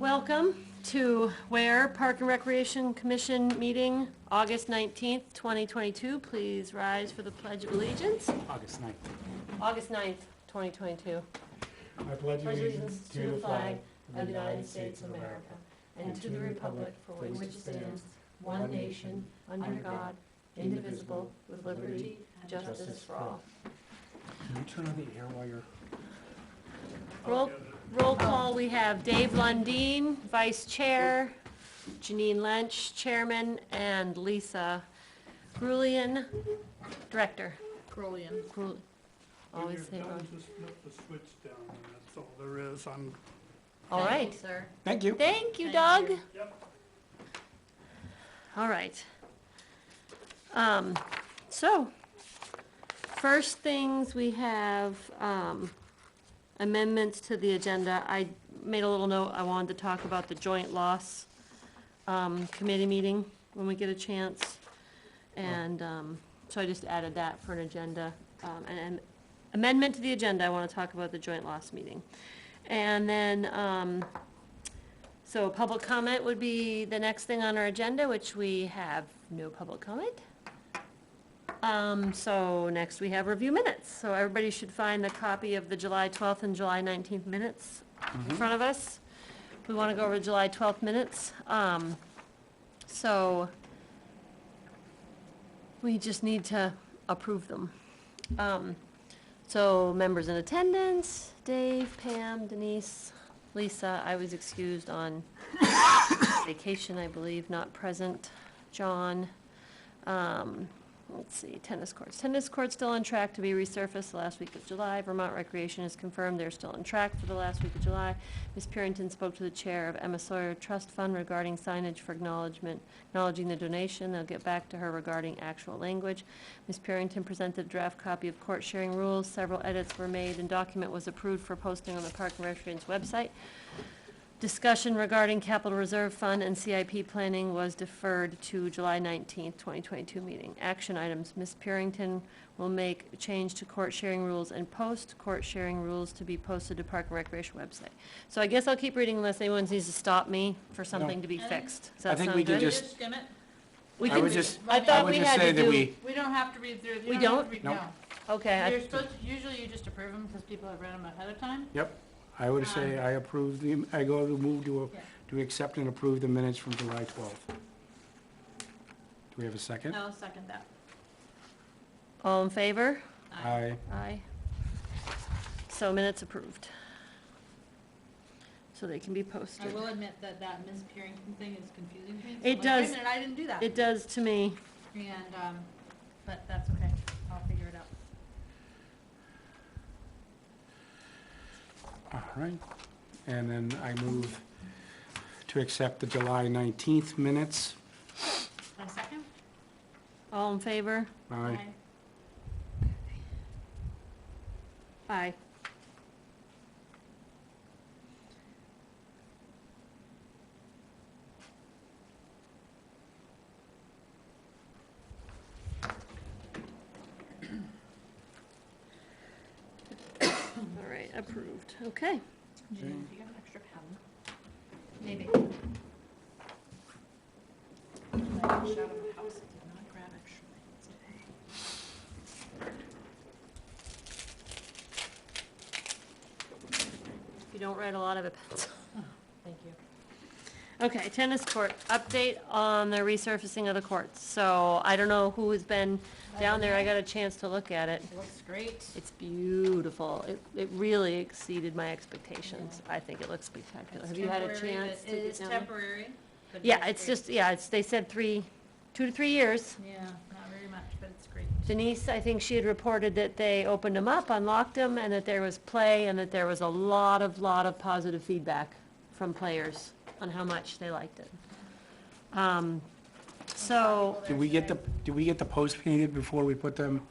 Welcome to Weare Park and Recreation Commission meeting, August 19th, 2022. Please rise for the Pledge of Allegiance. August 9th. August 9th, 2022. I pledge Allegiance to the flag of the United States of America and to the republic for which it stands, one nation, under God, indivisible, with liberty and justice for all. Can you turn on the air while you're... Roll call, we have Dave Lundeen, Vice Chair, Janine Lynch, Chairman, and Lisa Grulian, Director. Grulian. Always say When you're wrong. done, just flip the switch down, and that's all there is. All Thank right. you, sir. Thank you. Thank you, Thank Doug. you. Yep. All right. So, first things we have, amendments to the agenda. I made a little note, I wanted to talk about the joint loss, committee meeting when we get a chance. And, so I just added that for an agenda, an amendment to the agenda, I wanna talk about the joint loss meeting. And then, so public comment would be the next thing on our agenda, which we have no public comment. So next we have review minutes. So everybody should find the copy of the July 12th and July 19th minutes in front of us. We want to go over the July 12th minutes. So we just need to approve them. So members in attendance, Dave, Pam, Denise, Lisa. I was excused on vacation, I believe, not present. John. Let's see, tennis courts. Tennis courts still on track to be resurfaced the last week of July. Vermont Recreation has confirmed they're still on track for the last week of July. Ms. Purington spoke to the chair of Emma Sawyer Trust Fund regarding signage for acknowledging the donation. They'll get back to her regarding actual language. Ms. Purington presented a draft copy of court sharing rules. Several edits were made and document was approved for posting on the Park and Recreation's website. Discussion regarding capital reserve fund and CIP planning was deferred to July 19th, 2022 meeting. Action items, Ms. Purington will make a change to court sharing rules and post court sharing rules to be posted to Park and Recreation website. So I guess I'll keep reading unless anyone needs to stop me for something to be fixed. Does that I think sound we can good? just- Skim it? We I can, would just, I I thought would we just had say to that do, we, We don't have to read through. We have don't? to read- Nope. No. okay, You're supposed to, usually you just approve them because people have read them ahead of time. yep, I would say I approve the, I go to move Yeah. to accept and approve the minutes from July 12th. Do we have a second? I'll second that. all in favor? Aye. Aye. So minutes approved. So they can be I posted. will admit that that Ms. Purington thing is confusing to me. It I'm like, does. Wait a minute, I didn't do that. It does to me. And, but that's okay. I'll figure it out. All right, and then I move to accept the July 19th minutes. My second? All in favor? Aye. Aye. All right, approved. Okay. Janine, do you have an extra pen? Maybe. I was out of the house. I did not grab extra pens today. You don't write a lot of it, pencil. Thank you. Okay, tennis court, update on the resurfacing of the courts. So I don't know who has been down there. I got a chance to look at it. It looks great. It's beautiful. It really exceeded my expectations. I think it looks spectacular. It's Have you had a temporary, chance but to It get is down there? temporary. but it Yeah, is it's great. just, yeah, they said 2 to 3 years. Yeah, not very much, but it's great. Denise, I think she had reported that they opened them up, unlocked them, and that there was play, and that there was a lot of positive feedback from players on how much they liked it. So, Did we get the post painted before we put them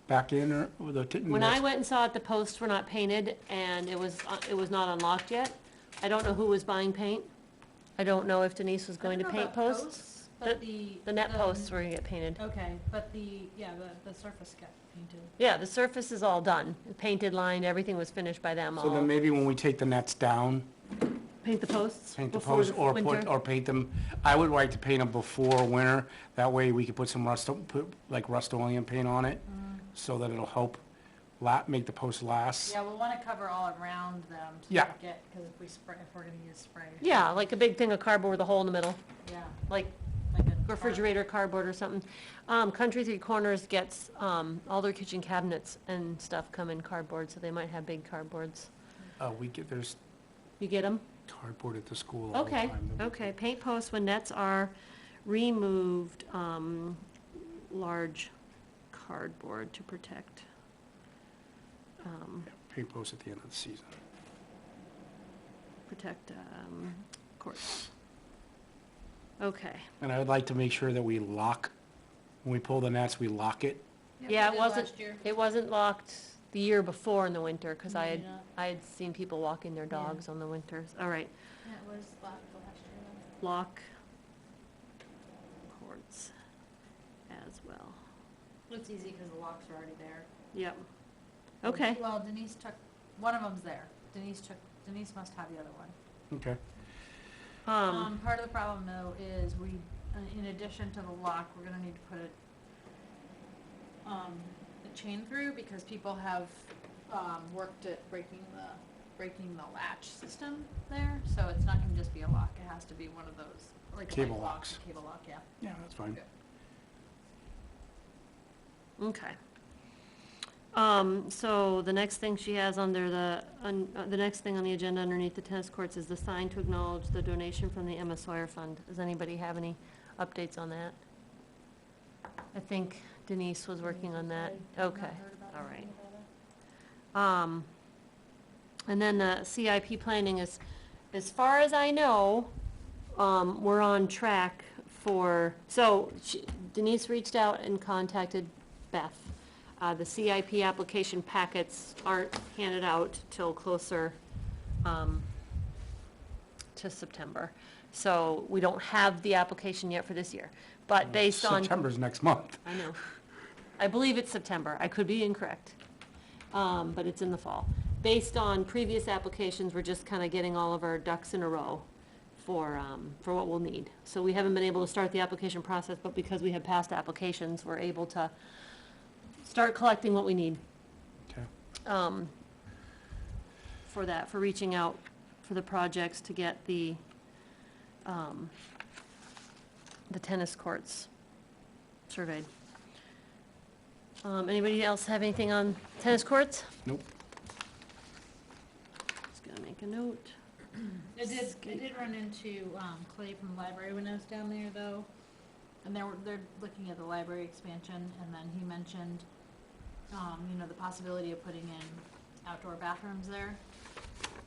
back in, or the? when I went and saw it, the posts were not painted, and it was not unlocked yet. I don't know who was buying paint. I don't know if Denise was going to paint posts. But The net posts were gonna get painted. Okay, but the surface got painted. Yeah, the surface is all done, painted, lined, everything was finished by them all. So then maybe when we take the nets down, Paint the posts Paint the before posts the or winter? or paint them, I would like to paint them before winter. That way we could put some Rust-Oleum paint on it, so that it'll help make the post last. Yeah, we'll wanna cover all around them to Yeah. not get, cause if we're gonna use spray. Yeah, like a big thing of cardboard with a hole in the middle, Yeah, like like a. refrigerator cardboard or something. Country Three Corners gets, all their kitchen cabinets and stuff come in cardboard, so they might have big cardboards. There's You get them? cardboard at the school all the Okay, time. okay. Paint posts when nets are removed, large cardboard to protect. Paint posts at the end of the season. Protect, courts. Okay. And I would like to make sure that we lock, when we pull the nets, we lock it. Yeah, it wasn't locked the year before in the winter, because I Maybe not. had seen people walking their dogs on the winters. All right, Yeah, it was locked last year lock courts as well. then. It's easy, cause the locks are already there. Yep. Okay. Well, Denise took, one of them's there. Denise must have the other one. Okay. Part of the problem though is we, in addition to the lock, we're gonna need to put a chain through because people have, worked at breaking the latch system there. So it's not gonna just be a lock, it has to be one of those, like a Cable light lock, locks. Cable lock, yeah. Yeah, that's fine. Okay. So the next thing she has under the next thing on the agenda underneath the tennis courts is the sign to acknowledge the donation from the Emma Sawyer Fund. Does anybody have any updates on that? I think Denise was working on that. Okay, all right. And then the CIP planning is, as far as I know, we're on track for, Denise reached out and contacted Beth. The CIP application packets aren't handed out till closer to September. So we don't have the application yet for this year. But based on, September's next month. I know, I believe it's September. I could be incorrect. But it's in the fall. Based on previous applications, we're just kind of getting all of our ducks in a row for what we'll need. So we haven't been able to start the application process, but because we have past applications, we're able to start collecting what we need. Okay. For that, for reaching out for the projects to get the tennis courts surveyed. Anybody else have anything on tennis courts? Nope. Just gonna make a note. I did run into, Clay from the library when I was down there though, and they're looking at the library expansion, and then he mentioned, the possibility of putting in outdoor bathrooms there.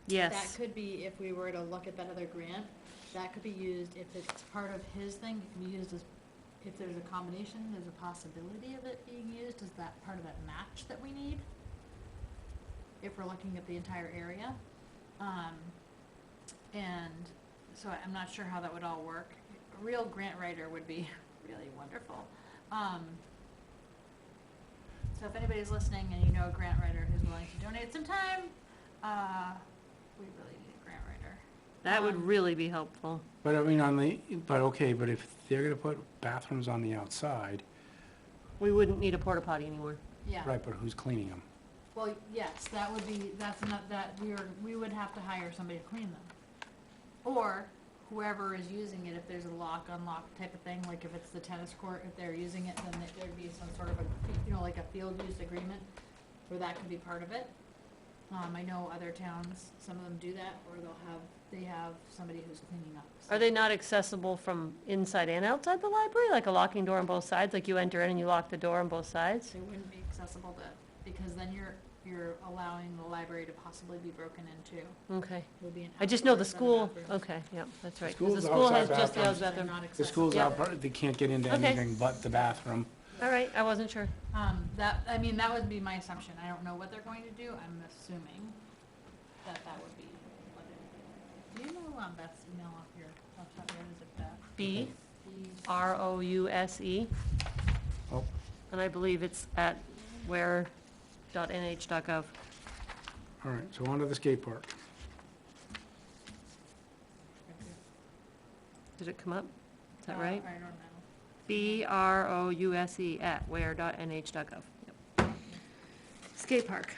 Yes. That could be, if we were to look at that other grant, that could be used, if it's part of his thing, it can be used as, if there's a combination, there's a possibility of it being used as that part of that match that we need, if we're looking at the entire area. And so I'm not sure how that would all work. A real grant writer would be really wonderful. So if anybody's listening and you know a grant writer who's willing to donate some time, we really need a grant writer. That would really be helpful. But I mean, but if they're gonna put bathrooms on the outside, We wouldn't need a porta potty anymore. Yeah. right, but who's cleaning them? Well, yes, that would be, that's not, that we would have to hire somebody to clean them. Or whoever is using it, if there's a lock, unlock type of thing, like if it's the tennis court, if they're using it, then there'd be some sort of a, like a field use agreement where that could be part of it. I know other towns, some of them do that, or they have somebody who's cleaning up. Are they not accessible from inside and outside the library, like a locking door on both sides, like you enter in and you lock the door on both sides? They wouldn't be accessible because then you're allowing the library to possibly be broken into. Okay. It would be an I just know the outdoor set of school, bathrooms. okay, yeah, that's right. 'Cause School's the school has outside just the bathrooms. outside bathroom. They're not The accessible. school's Yeah. out, they can't get into Okay. anything but the bathroom. All right, I wasn't sure. That would be my assumption. I don't know what they're going to do. I'm assuming that would be what it would be. Do you know Beth's email off the top of your head? Is it Beth? BROUSE, Oh, and I believe it's at weare.nh.gov. all right, so on to the skate park. Did it come up? Is that I right? don't know. BROUSE at weare.nh.gov. Yep. Skate park.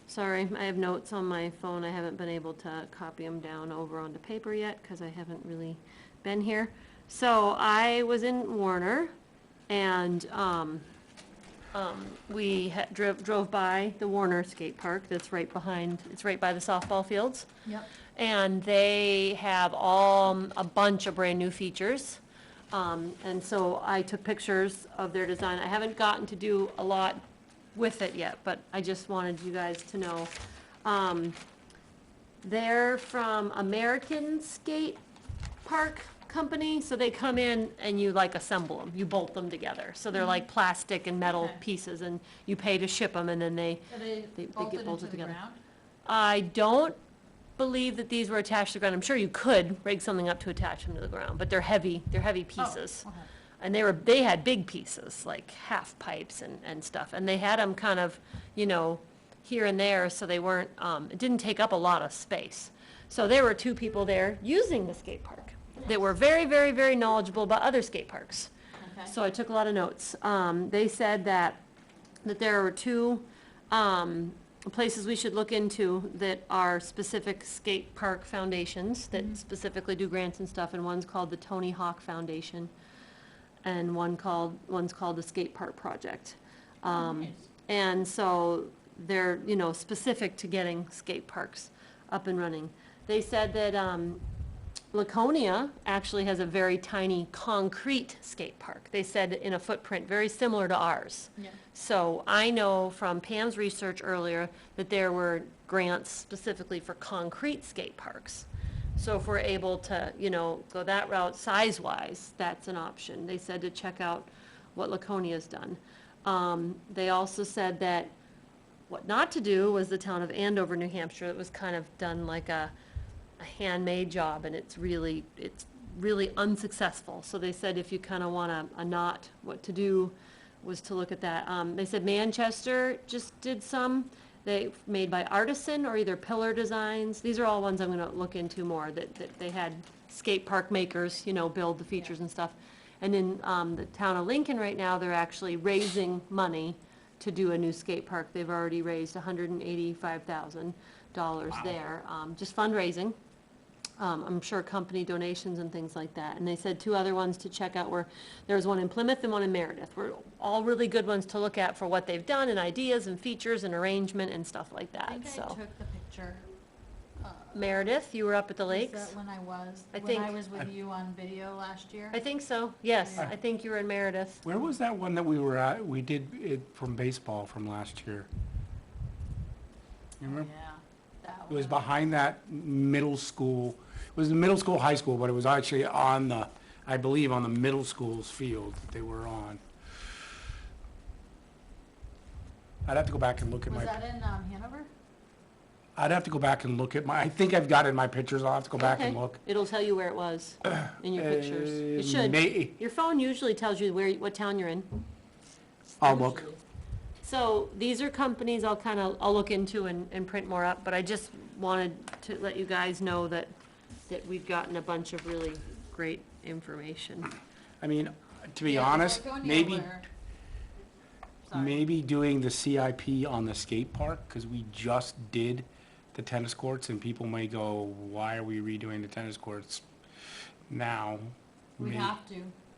Sorry, I have notes on my phone. I haven't been able to copy them down over onto paper yet because I haven't really been here. So I was in Warner and, we drove by the Warner Skate Park that's right behind, it's right by the softball fields. Yep. And they have a bunch of brand-new features. And so I took pictures of their design. I haven't gotten to do a lot with it yet, but I just wanted you guys to know. They're from American Skate Park Company, so they come in and you like assemble them, you bolt them together. So they're like plastic and metal Okay. pieces, and you pay to ship them, and then they Are they get bolted bolted into the together. ground? I don't believe that these were attached to the ground. I'm sure you could rig something up to attach them to the ground, but they're heavy pieces. Oh, okay. And they had big pieces, like half pipes and stuff, and they had them kind of, here and there, so they weren't, it didn't take up a lot of space. So there were two people there using the skate park that were very, very, very knowledgeable about other skate parks. Okay. So I took a lot of notes. They said that there were two, places we should look into that are specific skate park foundations that specifically do grants and stuff, and one's called the Tony Hawk Foundation, and one's called the Skate Park Project. Nice. And so they're, specific to getting skate parks up and running. They said that, Laconia actually has a very tiny concrete skate park. They said in a footprint very similar to ours. Yeah. So I know from Pam's research earlier that there were grants specifically for concrete skate parks. So if we're able to, go that route size-wise, that's an option. They said to check out what Laconia's done. They also said that what not to do was the town of Andover, New Hampshire. It was kind of done like a handmade job, and it's really unsuccessful. So they said if you kind of want a not what to do was to look at that. They said Manchester just did some. They made by artisan or either pillar designs. These are all ones I'm gonna look into more, that they had skate park makers, build the features and stuff. And in, the town of Lincoln right now, they're actually raising money to do a new skate park. They've already raised $185,000 there, just fundraising. I'm sure company donations and things like that. And they said two other ones to check out were, there was one in Plymouth and one in Meredith. Were all really good ones to look at for what they've done and ideas and features and arrangement and stuff like I that, think I so. took the picture. Meredith, you were up at the Was lakes? that when I was? I When I think- was with you on video last year? I think so, yes. Yeah. I think you were in Meredith. Where was that one that we were at? We did it from baseball from last year. You remember? Yeah, that It was one. behind that middle school. It was the middle school, high school, but it was actually on the, I believe, on the middle school's field that they were on. I'd have to go back and look at Was my, that in Hanover? I'd have to go back and look at my, I think I've got it in my pictures. I'll have to go back and Okay. look. It'll tell you where it was in your pictures. It should. May- Your phone usually tells you what town you're in. I'll look. Usually. So these are companies I'll look into and print more up, but I just wanted to let you guys know that we've gotten a bunch of really great information. I mean, to be Yeah, honest, Laconia maybe, were- Sorry. maybe doing the CIP on the skate park, because we just did the tennis courts, and people may go, why are we redoing the tennis courts now? We May- have to.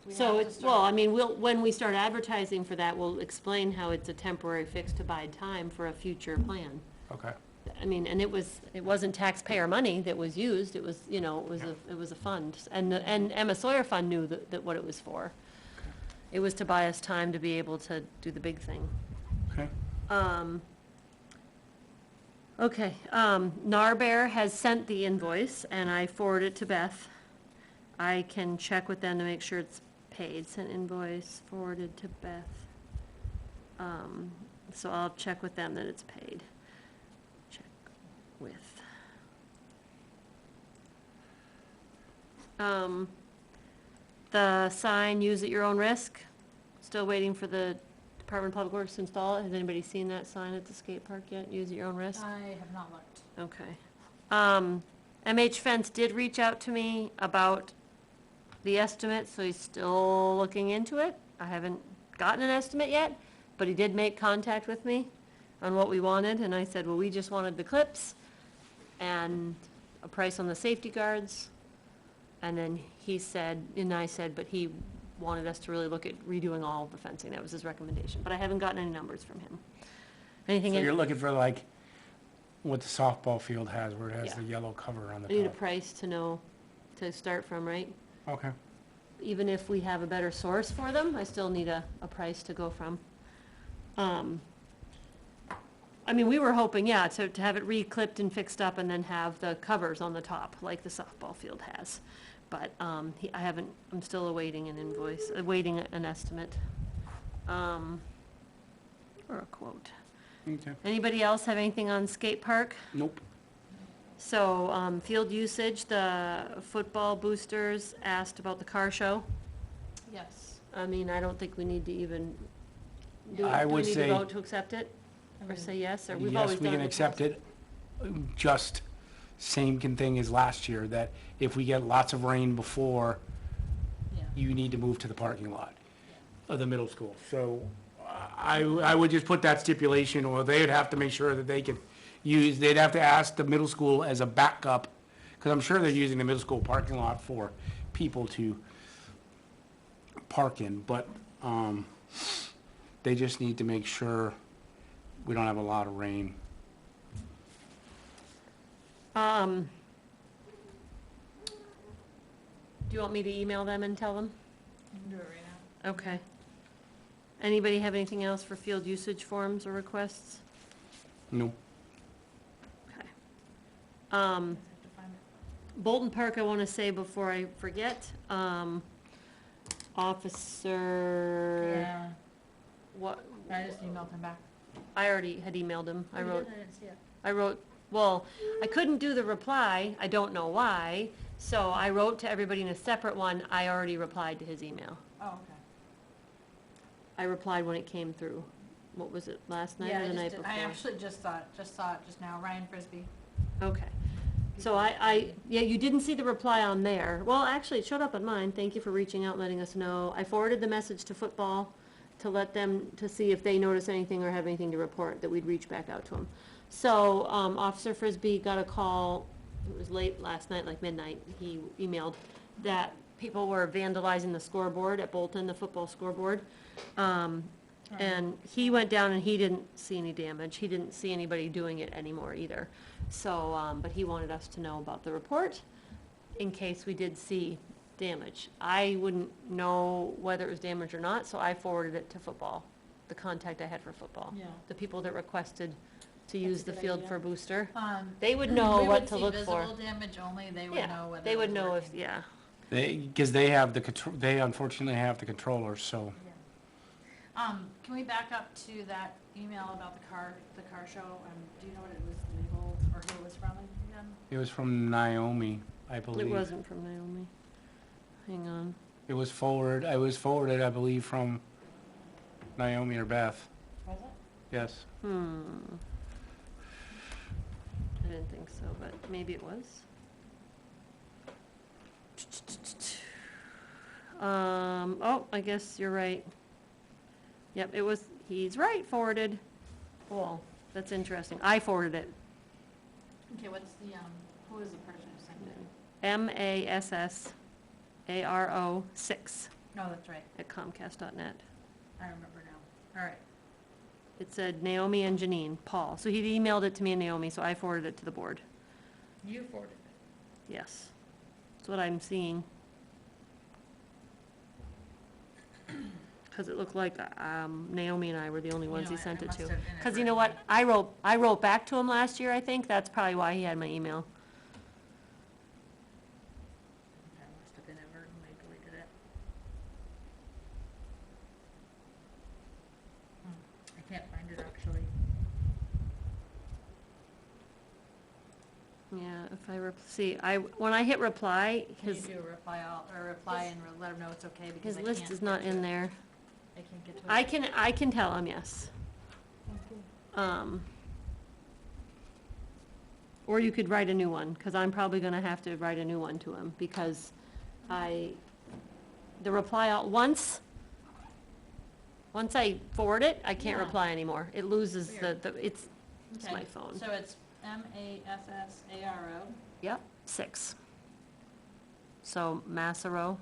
We So have to it's, well, I start. mean, when we start advertising for that, we'll explain how it's a temporary fix to buy time for a future plan. Okay, I mean, and it wasn't taxpayer money that was used, it was, it was a fund. And Emma Sawyer Fund knew that what it was for. It was to buy us time to be able to do the big thing. okay. Okay, Narbear has sent the invoice, and I forwarded it to Beth. I can check with them to make sure it's paid, sent invoice, forwarded to Beth. So I'll check with them that it's paid. Check with. The sign, use at your own risk, still waiting for the Department of Public Works to install it. Has anybody seen that sign at the skate park yet? Use at your own risk? I have not looked. Okay. MH Fence did reach out to me about the estimate, so he's still looking into it. I haven't gotten an estimate yet, but he did make contact with me on what we wanted, and I said, well, we just wanted the clips and a price on the safety guards. And then he said, and I said, but he wanted us to really look at redoing all of the fencing. That was his recommendation, but I haven't gotten any numbers from him. Anything? So you're looking for like what the softball field has, where it has Yeah. the yellow cover on the I need a top. price to know, to start from, right? Okay. Even if we have a better source for them, I still need a price to go from. I mean, we were hoping, yeah, to have it re-clipped and fixed up and then have the covers on the top, like the softball field has. But, I haven't, I'm still awaiting an invoice, awaiting an estimate, or a quote. Okay. Anybody else have anything on skate park? Nope. So, field usage, the football boosters asked about the car show. Yes. I mean, I don't think we need to even, I do we would need to say- vote to accept it? Or say yes, or we've always Yes, done it? we can accept it. Just same thing as last year, that if we get lots of rain before, Yeah. you need to move to the parking lot of the middle school. So I would just put that stipulation, or they'd have to make sure that they could use, they'd have to ask the middle school as a backup, because I'm sure they're using the middle school parking lot for people to park in, but they just need to make sure we don't have a lot of rain. Do you want me to email them and tell them? You can do it right now. Okay. Anybody have anything else for field usage forms or requests? Nope. Okay. Have to find it. Bolton Park, I want to say before I forget, Officer, Yeah, what, I just emailed him back. I already had emailed him. I Oh, you wrote, did? I didn't see it. well, I couldn't do the reply, I don't know why, so I wrote to everybody in a separate one, I already replied to his email. Oh, okay. I replied when it came through. What was it, last night Yeah, or I the just night did- before? I actually just saw it just now, Ryan Frisbee. Okay. So yeah, you didn't see the reply on there. Well, actually, it showed up on mine. Thank you for reaching out and letting us know. I forwarded the message to football to let them, to see if they notice anything or have anything to report, that we'd reach back out to them. So, Officer Frisbee got a call, it was late last night, like midnight, he emailed that people were vandalizing the scoreboard at Bolton, the football scoreboard. And he went down and he didn't see any damage. He didn't see anybody doing it anymore either. So, but he wanted us to know about the report in case we did see damage. I wouldn't know whether it was damage or not, so I forwarded it to football, the contact I had for football. Yeah. The people that requested to That's use a the good field idea. for booster. Um, They would know we what would to see look for. visible damage only, they would Yeah, know whether they it would was know if, working. yeah. Because they have the control, they unfortunately have the controllers, so. Yeah. Can we back up to that email about the car show? Do you know what it was legal, or who it was from again? It was from Naomi, I believe. It wasn't from Naomi. Hang on. It was forwarded, I believe, from Naomi or Beth. Was it? Yes. I didn't think so, but maybe it was. Oh, I guess you're right. Yep, it was, he's right, forwarded. Well, that's interesting. I forwarded it. Okay, what's the, who is the person who sent it? MASSARO6 No, that's right, at Comcast.net. I remember now. All right, It said Naomi and Janine, Paul. So he emailed it to me and Naomi, so I forwarded it to the board. you forwarded it. Yes. That's what I'm seeing. Because it looked like Naomi and I were the only ones he know, sent I it must to. have Because you know what? inadvertently- I wrote back to him last year, I think. That's probably why he had my email. I must have inadvertently deleted it. I can't find it actually. Yeah, if I, see, when I hit reply, Can you his, do a reply all, or reply and let him know it's okay because his I list can't is not get to in it. there. I can't get to it. I can tell him, yes. Thank you. Or you could write a new one, because I'm probably gonna have to write a new one to him, because the reply all, once I forward it, I can't Yeah. reply anymore. It loses Weird. it's Okay, my phone. So it's MASSARO. Yep, 6. So Massaro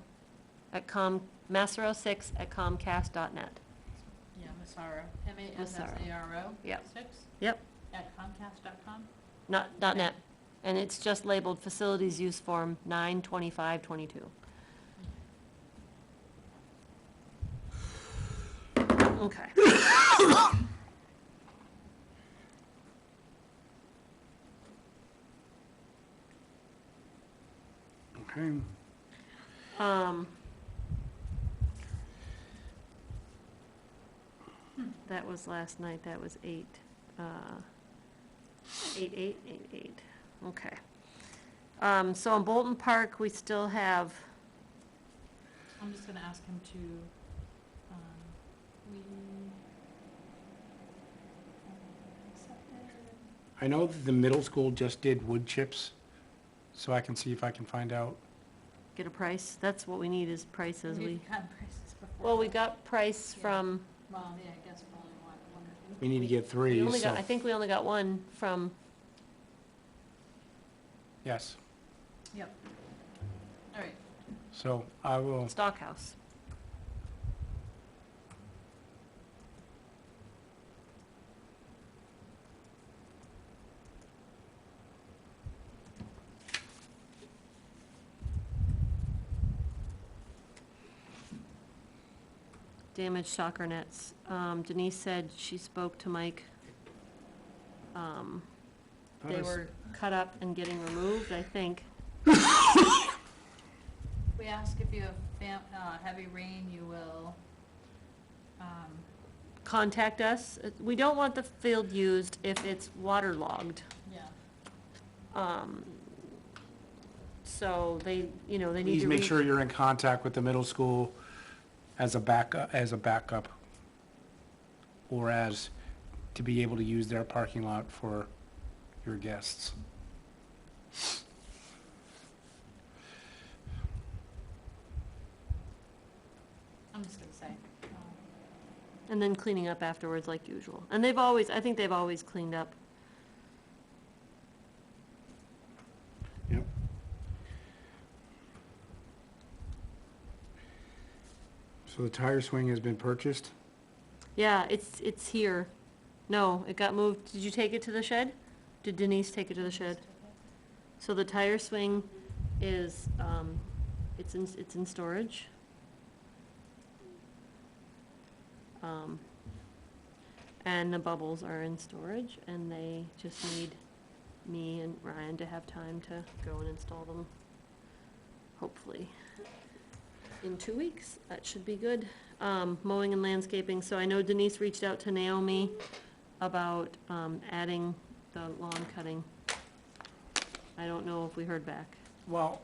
Massaro6@comcast.net. Yeah, Massaro, MASSARO. Yep. 6 Yep, @comcast.com. not, .net. And it's just labeled Facilities Use Form 92522. Okay. Okay. That was last night, that was 8, 8, okay. So in Bolton Park, we still have, I'm just gonna ask him to, we, accepted. I know that the middle school just did wood chips, so I can see if I can find out. get a price, that's what we need is prices, We've gotten prices before. well, we got price Yeah. from, Well, yeah, I guess we only want one or two. We need to get we three, only so, got, I think we only got one from, yes. Yep. All right, So I will, Stockhouse. Damaged soccer nets. Denise said she spoke to Mike. They were cut up and getting removed, I think. we ask if you have heavy rain, you will, Contact us. We don't want the field used if it's waterlogged. yeah. So they, you know, they need please to make reach. sure you're in contact with the middle school as a backup, or as, to be able to use their parking lot for your guests. I'm just gonna say, And then cleaning up afterwards like usual. And I think they've always cleaned up. Yep. So the tire swing has been purchased? Yeah, it's here. No, it got moved. Did you take it to the shed? Did Denise take it to the shed? So the tire swing is, it's in storage. And the bubbles are in storage, and they just need me and Ryan to have time to go and install them, hopefully. In 2 weeks, that should be good. Mowing and landscaping, so I know Denise reached out to Naomi about, adding the lawn cutting. I don't know if we heard back. Well,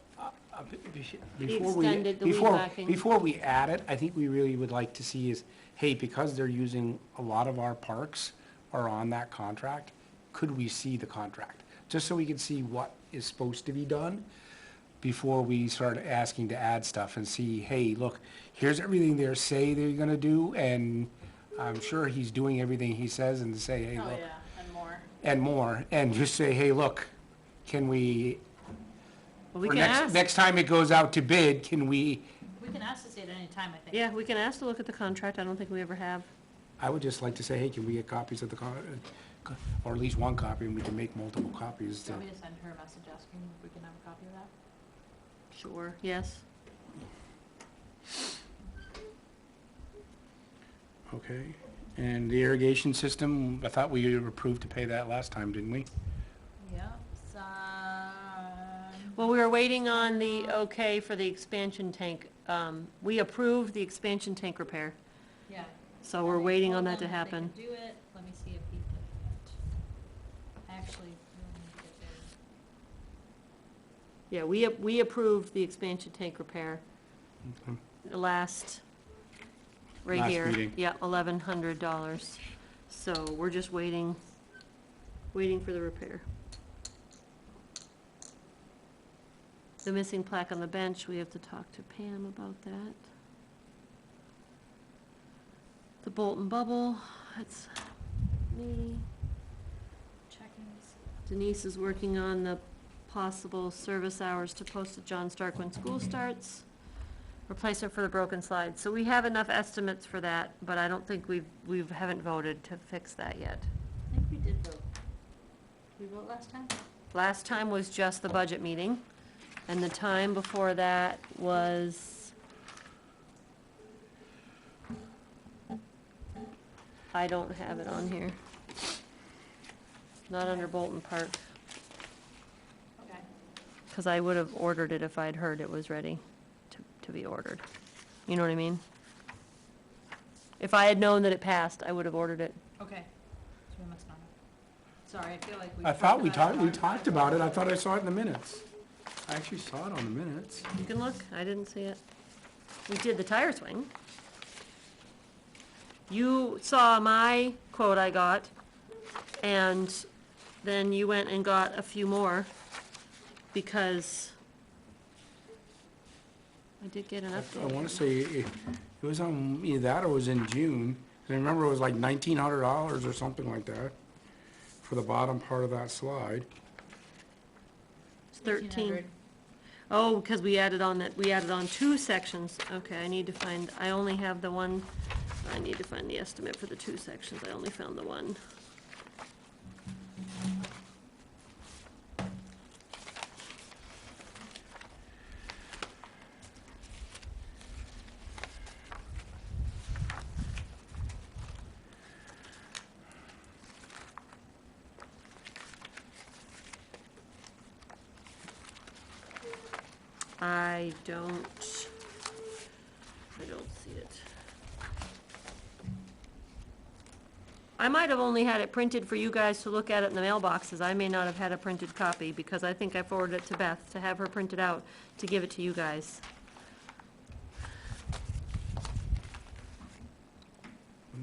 extended the weed whacking. before we add it, I think we really would like to see is, hey, because they're using, a lot of our parks are on that contract, could we see the contract? Just so we can see what is supposed to be done before we start asking to add stuff and see, hey, look, here's everything they say they're gonna do, and I'm sure he's doing everything he says, and to say, hey, oh look, yeah, and more, and just say, hey, look, can we, Well, we for can ask. next time it goes out to bid, can we, we can ask to see it any time, I think. Yeah, we can ask to look at the contract. I don't think we ever have. I would just like to say, hey, can we get copies of the or at least one copy, and we can make multiple copies. Do you want me to send her a message asking if we can have a copy of that? Sure, yes. Okay, and the irrigation system, I thought we approved to pay that last time, didn't we? Yeah, so, Well, we were waiting on the okay for the expansion tank. We approved the expansion tank repair, yeah. so we're And they waiting told on that to them if happen. they could do it, let me see if he did it. Actually, let me get there. Yeah, we approved the expansion tank repair Okay. last, right Last here. meeting. Yeah, $1,100. So we're just waiting for the repair. The missing plaque on the bench, we have to talk to Pam about that. The Bolton bubble, that's me. Checking to see. Denise is working on the possible service hours to post at John Stark when school starts. Replacement for the broken slide. So we have enough estimates for that, but I don't think we haven't voted to fix that yet. I think we did vote. Did we vote last time? Last time was just the budget meeting, and the time before that was, I don't have it on here. Not under Bolton Park, Okay. because I would have ordered it if I'd heard it was ready to be ordered. You know what I mean? If I had known that it passed, I would have ordered it. Okay. So we must not have. Sorry, I feel like we. I thought we about talked about it, I thought I saw it in the minutes. I actually saw it on the minutes. You can look, I didn't see it. We did the tire swing. You saw my quote I got, and then you went and got a few more, because I did get an I update. wanna say it was on either that or it was in June. I remember it was like $1,900 or something like that for the bottom part of that slide. It's 13. 1,500. Oh, because we added on that, we added on 2 sections. Okay, I need to find, I only have the one, I need to find the estimate for the 2 sections. I only found the one. I don't see it. I might have only had it printed for you guys to look at it in the mailboxes. I may not have had a printed copy, because I think I forwarded it to Beth to have her printed out to give it to you guys.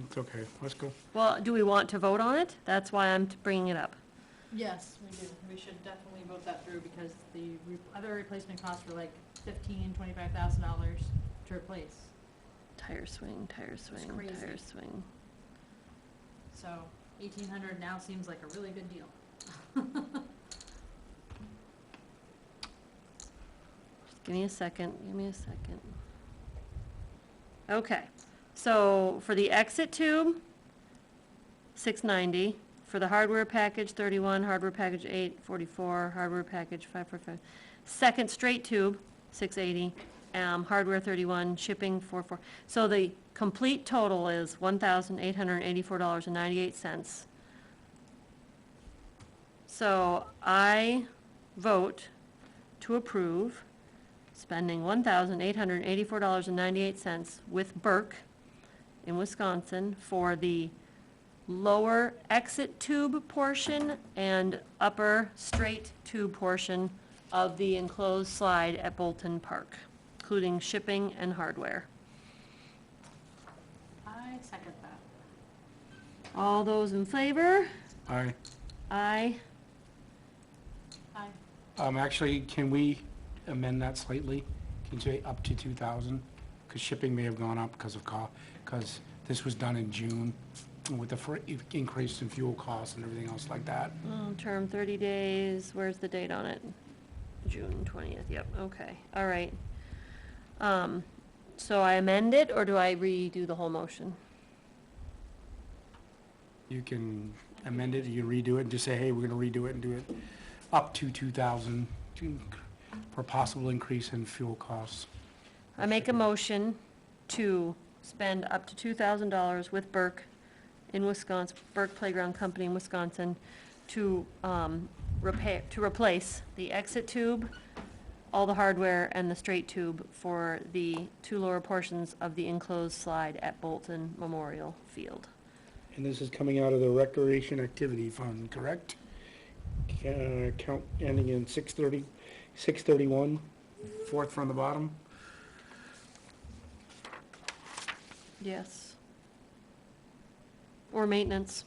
It's okay, let's go. Well, do we want to vote on it? That's why I'm bringing it up. Yes, we do. We should definitely vote that through because the other replacement costs were like $25,000 to replace. Tire swing, tire swing, crazy. tire swing. So 1,800 now seems like a really good deal. Just give me a second, give me a second. Okay, so for the exit tube, $690. For the hardware package, $31, hardware package $844, hardware package $545. Second straight tube, $680, hardware $31, shipping $44. So the complete total is $1,884.98. So I vote to approve spending $1,884.98 with Burke in Wisconsin for the lower exit tube portion and upper straight tube portion of the enclosed slide at Bolton Park, including shipping and hardware. I second that. All those in favor? Aye. Aye. Aye. Actually, can we amend that slightly? Can you say up to 2,000? Because shipping may have gone up because of because this was done in June with the increase in fuel costs and everything else like that. Term 30 days, where's the date on it? June 20th, yep, okay, all right. So I amend it, or do I redo the whole motion? You can amend it, you can redo it, and just say, hey, we're gonna redo it and do it up to 2,000 for possible increase in fuel costs. I make a motion to spend up to $2,000 with Burke in Wisconsin, Burke Playground Company in Wisconsin, to replace the exit tube, all the hardware, and the straight tube for the 2 lower portions of the enclosed slide at Bolton Memorial Field. And this is coming out of the Recreation Activity Fund, correct? Count ending in 631, fourth from the bottom. Yes. Or maintenance,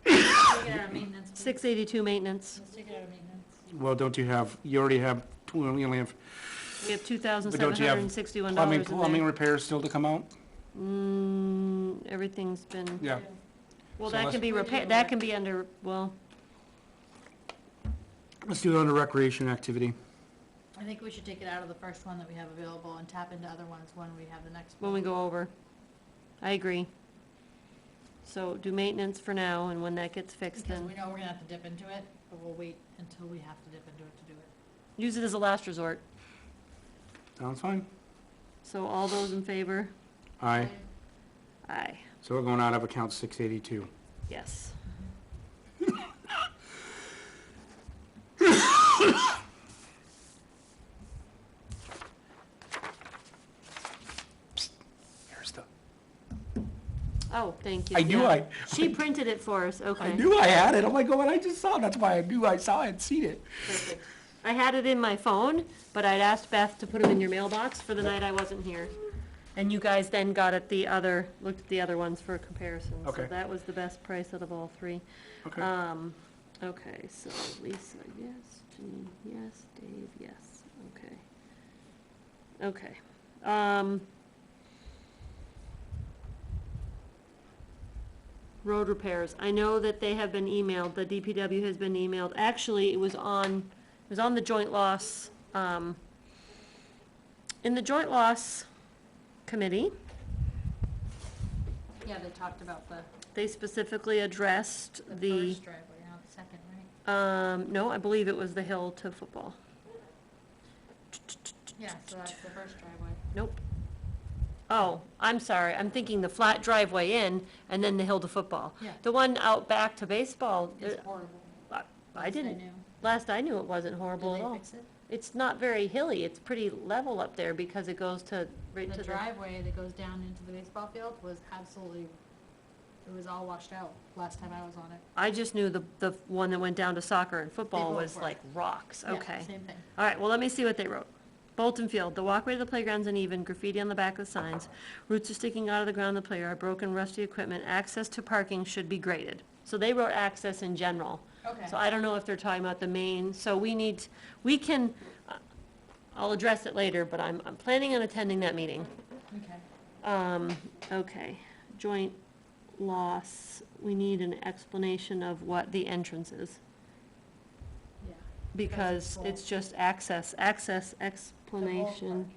Take it out of maintenance. please. 682 maintenance. Let's take it out of maintenance. Well, don't you have, you already have, we only have, We have but don't you have $2,761 plumbing in there. repairs still to come out? Everything's been, Yeah. well, So that let's- can be repaired, that can be under, well, Let's do it under recreation activity. I think we should take it out of the first one that we have available and tap into other ones when we have the next when one. we go over. I agree. So do maintenance for now, and when that gets fixed, Because then we know we're gonna have to dip into it, but we'll wait until we have to dip into it to do it. use it as a last resort. Sounds fine? So all those in favor? Aye. Aye, So we're going out of account 682. yes. Here's the, Oh, thank you. I knew yeah. She printed it for us, I okay. knew I had it. Oh my God, I just saw it. That's why I knew I saw it and seen it. Perfect. I had it in my phone, but I'd asked Beth to put them in your mailbox for the night I wasn't here. And you guys then got at the other, looked at the other ones for comparison. Okay. So that was the best price out of all three. Okay. Okay, so Lisa, yes, Janine, yes, Dave, yes, okay. Okay. Road repairs, I know that they have been emailed, the DPW has been emailed, actually, it was on the joint loss, in the joint loss committee, Yeah, they talked about the they specifically addressed the, first driveway, not the second, right? no, I believe it was the hill to football. Yeah, so that's the first driveway. Nope. Oh, I'm sorry, I'm thinking the flat driveway in, and then the hill to football. Yeah. The one out back to baseball, It's horrible. I Last didn't, knew. last I knew it wasn't horrible Did at they all. fix it? It's not very hilly, it's pretty level up there because it goes to, right to The the. driveway that goes down into the baseball field was absolutely, it was all washed out last time I was on it. I just knew the one that went down to soccer and football both was were. like rocks, Yeah, okay. same thing. All right, well, let me see what they wrote. Bolton Field, the walkway to the playground's uneven, graffiti on the back of the signs, roots are sticking out of the ground of the playground, broken rusty equipment, access to parking should be graded. So they wrote access in general. Okay. So I don't know if they're talking about the main, so we can, I'll address it later, but I'm planning on attending that meeting. Okay. Okay, joint loss, we need an explanation of what the entrance is. Yeah. Because full. it's just access The whole explanation, parking.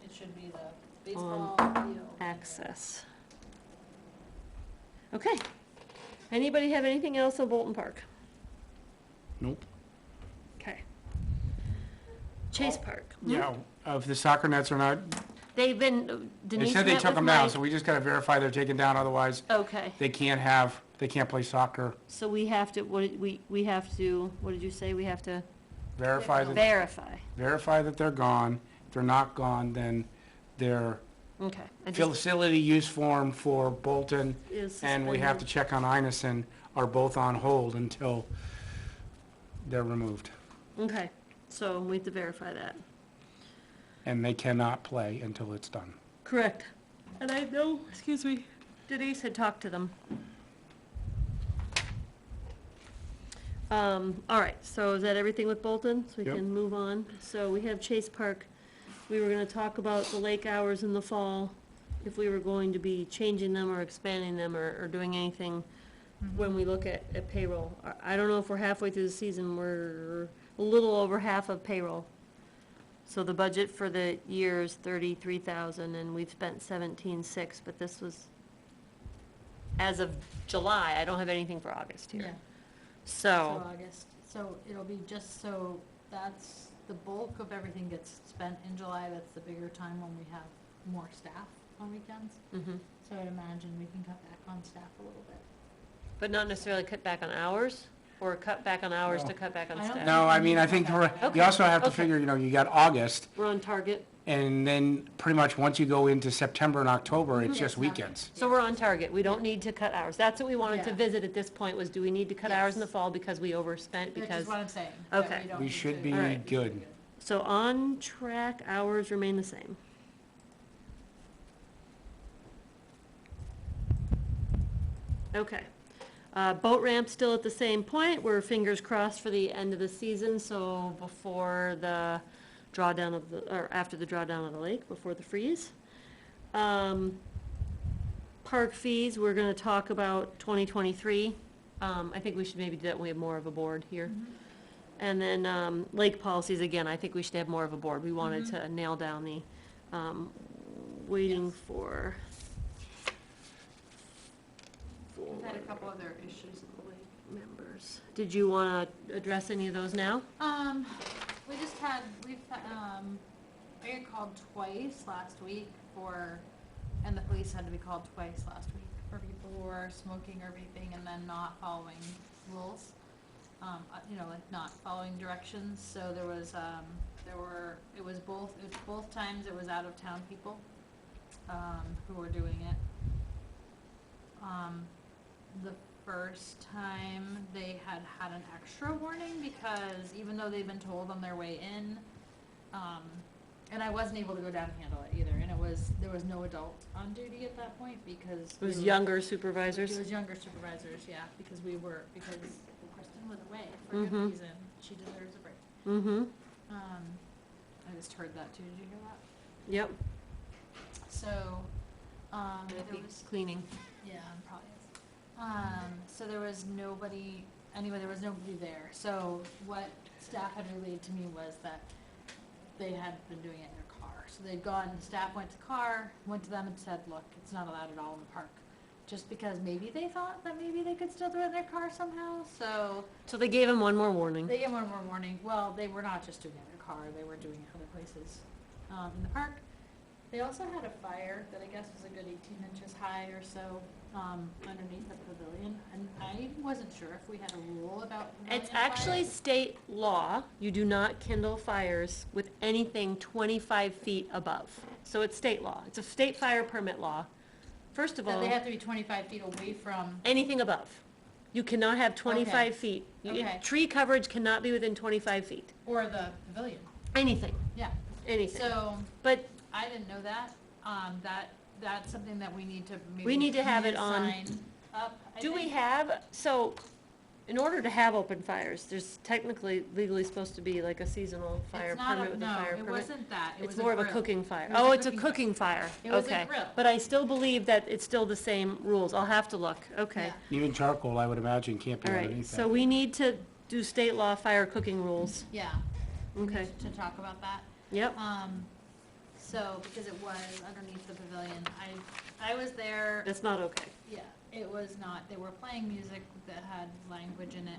It should be the baseball field. access. Okay. Anybody have anything else on Bolton Park? Nope. Okay. Chase Park. Yeah, if the soccer nets are not, They've been, they Denise said they met took with them down, Mike. so we just gotta verify they're taken down, otherwise Okay, they can't play soccer. so we have to, we have to, what did you say? We have to Verify that they're gone. If they're not gone, then their Okay. I just- facility use form for Bolton is and we have to suspended. check on Inison are both on hold until they're removed. Okay, so we have to verify that. And they cannot play until it's done. Correct. And I know, excuse me, Denise had talked to them. All right, so is that everything with Bolton? So we Yep. can move on. So we have Chase Park. We were gonna talk about the lake hours in the fall, if we were going to be changing them or expanding them or doing anything when we look at payroll. I don't know if we're halfway through the season, we're a little over half of payroll. So the budget for the year is 33,000 and we've spent 17,600, but this was as of July. I don't have anything for August Yeah. here. So So, August, so it'll be just so that's, the bulk of everything gets spent in July, that's the bigger time when we have more staff on weekends. mhm. So I'd imagine we can cut back on staff a little bit. But not necessarily cut back on hours or cut back on hours to cut back on I don't staff? No, I mean, I think you also have to Okay. figure, you got August We're on target. and then pretty much once you go into September and October, it's just weekends. So we're on target. We don't need to cut hours. That's what we wanted to Yeah. visit at this point was do we need to cut hours in the Yes. fall because we overspent Which because. is what I'm saying. that Okay. don't We need should to- be All right. good. So on track hours remain the same. Okay. Boat ramp still at the same point, we're fingers crossed for the end of the season, so before the drawdown of the, or after the drawdown of the lake, before the freeze. Park fees, we're gonna talk about 2023. I think we should maybe do that when we have more of a board here. And then, lake policies, again, I think we should have more of a board. We wanted to nail down the, waiting Yes. for. We've had a couple other issues with the lake. Members. Did you wanna address any of those now? We just had, I got called twice last week and the police had to be called twice last week for people who are smoking or vaping and then not following rules. Like not following directions, so there was, it was both times it was out of town people, who were doing it. The first time they had an extra warning because even though they'd been told on their way in, and I wasn't able to go down and handle it either, and there was no adult on duty at that point because. It was we were- younger supervisors? It was younger supervisors, yeah, because Kristen was away for a good Mhm. reason, she deserves a break. Mm-hmm, I just heard that too, did you hear that? yep. So, there was. Cleaning. Yeah, probably is. So there was nobody, there was nobody there. So what staff had relayed to me was that they had been doing it in their car. So they'd gone, staff went to the car, went to them and said, look, it's not allowed at all in the park. Just because maybe they thought that maybe they could still do it in their car somehow, so. So they gave him one more warning. They gave one more warning. Well, they were not just doing it in their car, they were doing it other places, in the park. They also had a fire that I guess was a good 18 inches high or so, underneath the pavilion, and I wasn't sure if we had a rule about pavilion It's actually fires. state law, you do not kindle fires with anything 25 feet above. So it's state law, it's a state fire permit law. First of That all, they have to be 25 feet away from, anything above. You cannot have 25 feet. Okay. Tree coverage cannot be within 25 feet. or the pavilion, Anything, yeah. anything. So, But I didn't know that, that's something that we need to maybe. We need to have it on- sign up, I do we think. have, so, in order to have open fires, there's technically legally supposed to be like a seasonal fire It's not permit with a fire permit? No, it wasn't that, it was It's a more of a grill. cooking fire. It was Oh, a it's a cooking cooking fire. It was a Okay. grill. But I still believe that it's still the same rules. I'll have to look. Okay. Yeah. Even charcoal, I would imagine, can't be All right, underneath so that. we need to do state law fire cooking rules. Yeah. we need Okay. To talk about that. Yep. So, because it was underneath the pavilion, I was there, That's not okay. yeah, it was not, they were playing music that had language in it.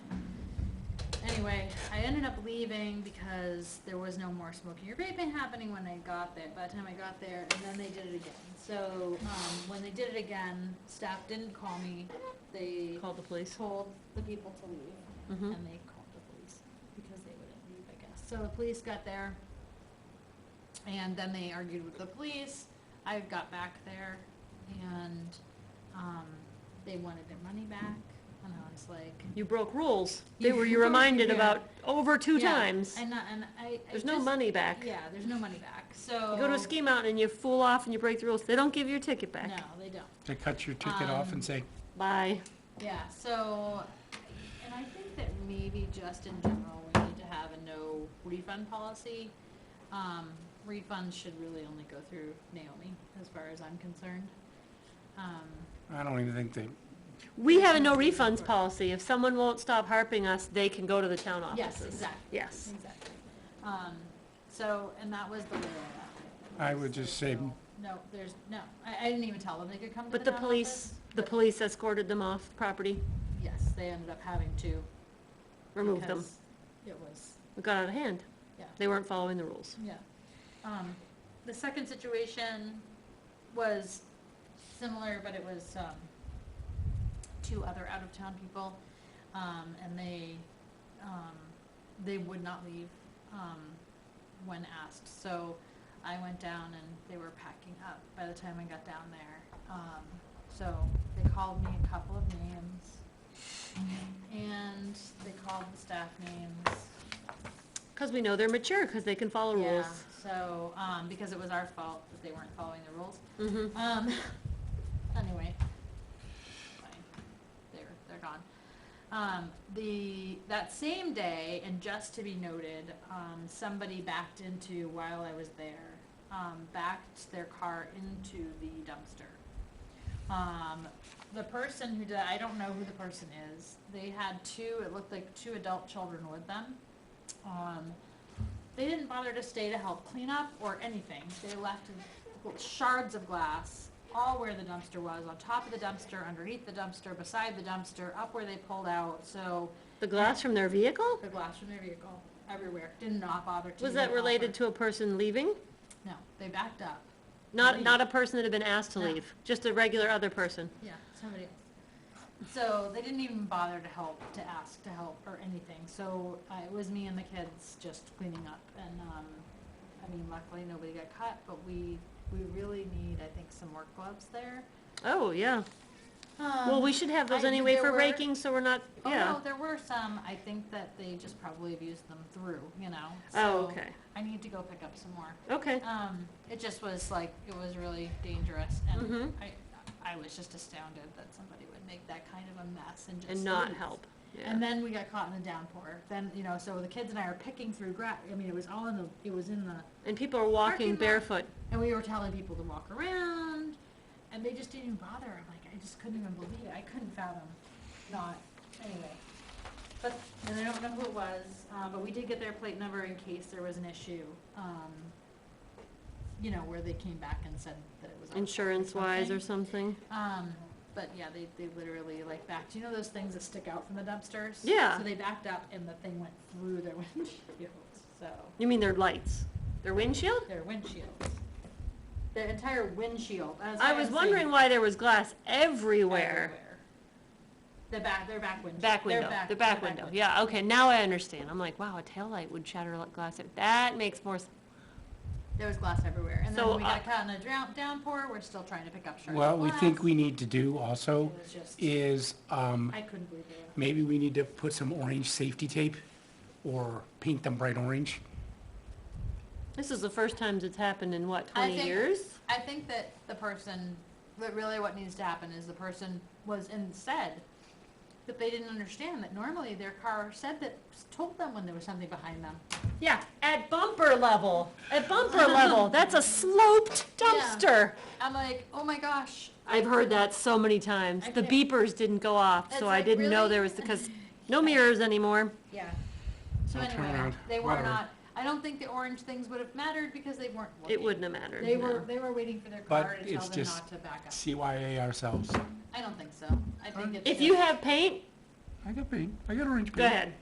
Anyway, I ended up leaving because there was no more smoking or vaping happening when I got there, by the time I got there, and then they did it again. So, when they did it again, staff didn't call me, they Call the police. told the people to leave, Mhm. and they called the police because they wouldn't leave, I guess. So the police got there, and then they argued with the police. I got back there, and they wanted their money back, and I was like, You broke rules. You They were, you broke- reminded yeah. about over 2 Yeah, times. And I There's no just- money back. Yeah, there's no money back. So You go to a ski mountain and you fool off and you break the rules. They don't give your ticket back. No, they don't. They cut your ticket off and say, Bye. Yeah, so, and I think that maybe just in general, we need to have a no refund policy. Refunds should really only go through Naomi, as far as I'm concerned. I don't even think they, We have a no refunds policy. If someone won't stop harping us, they can go to the town offices. Yes, exactly. Yes. Exactly. So, and that was the way I would just say, No, there's, no, I didn't even tell them they could come to But the the town police, office, the but police escorted them off property, Yes, they ended up having to. removed them. because It was, It got out of hand. yeah. They weren't following the rules. Yeah. The second situation was similar, but it was, two other out-of-town people, and they would not leave, when asked, so I went down and they were packing up by the time I got down there. So they called me a couple of names, and they called the staff names. Because we know they're mature, because they can follow Yeah, rules. so, because it was our fault that they weren't following the rules. Mm-hmm. Anyway, fine. They're on. That same day, and just to be noted, somebody backed into, while I was there, backed their car into the dumpster. The person who did, I don't know who the person is. They had it looked like two adult children with them. They didn't bother to stay to help clean up or anything. They left shards of glass all where the dumpster was, on top of the dumpster, underneath the dumpster, beside the dumpster, up where they pulled out, so. The glass from their vehicle? The glass from their vehicle, everywhere. Did not bother to. Was that related to a person leaving? No, they backed up. Not a person that had been asked to No. leave, just a regular other person. Yeah, somebody else. So they didn't even bother to ask to help or anything. So it was me and the kids just cleaning up. And, I mean, luckily nobody got cut, but we really need, I think, some work gloves there. Oh, yeah. Well, we should have those I- anyway there for were- raking, so we're not, Oh, yeah. no, there were some. I think that they just probably have used them through, you know. Oh, So okay. I need to go pick up some more. Okay. It just was like, it was really dangerous, and Mhm. I was just astounded that somebody would make that kind of a mess and just And not leave. help, yeah. And then we got caught in a downpour. Then, you know, so the kids and I are picking through grass. I mean, it was in the, And people are walking Parking lot. barefoot. and we were telling people to walk around, and they just didn't even bother. I'm like, I just couldn't even believe it. I couldn't fathom anyway. But, and I don't know who it was, but we did get their plate number in case there was an issue, you know, where they came back and said that it was. our fault Insurance-wise or something. something. But yeah, they literally like backed, you know those things that stick out from the dumpsters? Yeah. So they backed up and the thing went through their windshields, so, You mean their lights? Their windshield? their windshields. Their entire windshield. I was wondering why there was glass everywhere. Their back windshield. Back window, the back window, yeah, okay, now I understand. I'm like, wow, a taillight would shatter like glass. That makes more sense. There was glass everywhere, and then So, when we got caught in a downpour, we're still trying to pick up shards of Well, we think glass. we need to do also It was just, is, I couldn't believe it. maybe we need to put some orange safety tape or paint them bright orange. This is the first time it's happened in what, I 20 think- years? I think that the person, that really what needs to happen is the person was and said that they didn't understand that normally their car told them when there was something behind them. Yeah, at bumper level, that's a sloped dumpster. I'm like, oh my gosh. I've heard that so many times. I The can't- beepers didn't go off, It's so I like, didn't know really? there was, because no mirrors anymore. Yeah. So I'll turn anyway, around. they were Whatever. not, I don't think the orange things would have mattered because they weren't looking. It wouldn't have mattered, They no. were waiting for their But car to tell it's them just not to back up. CYA ourselves. I don't think so. I think it's If just- you have paint, I got paint, I got orange paint. go ahead.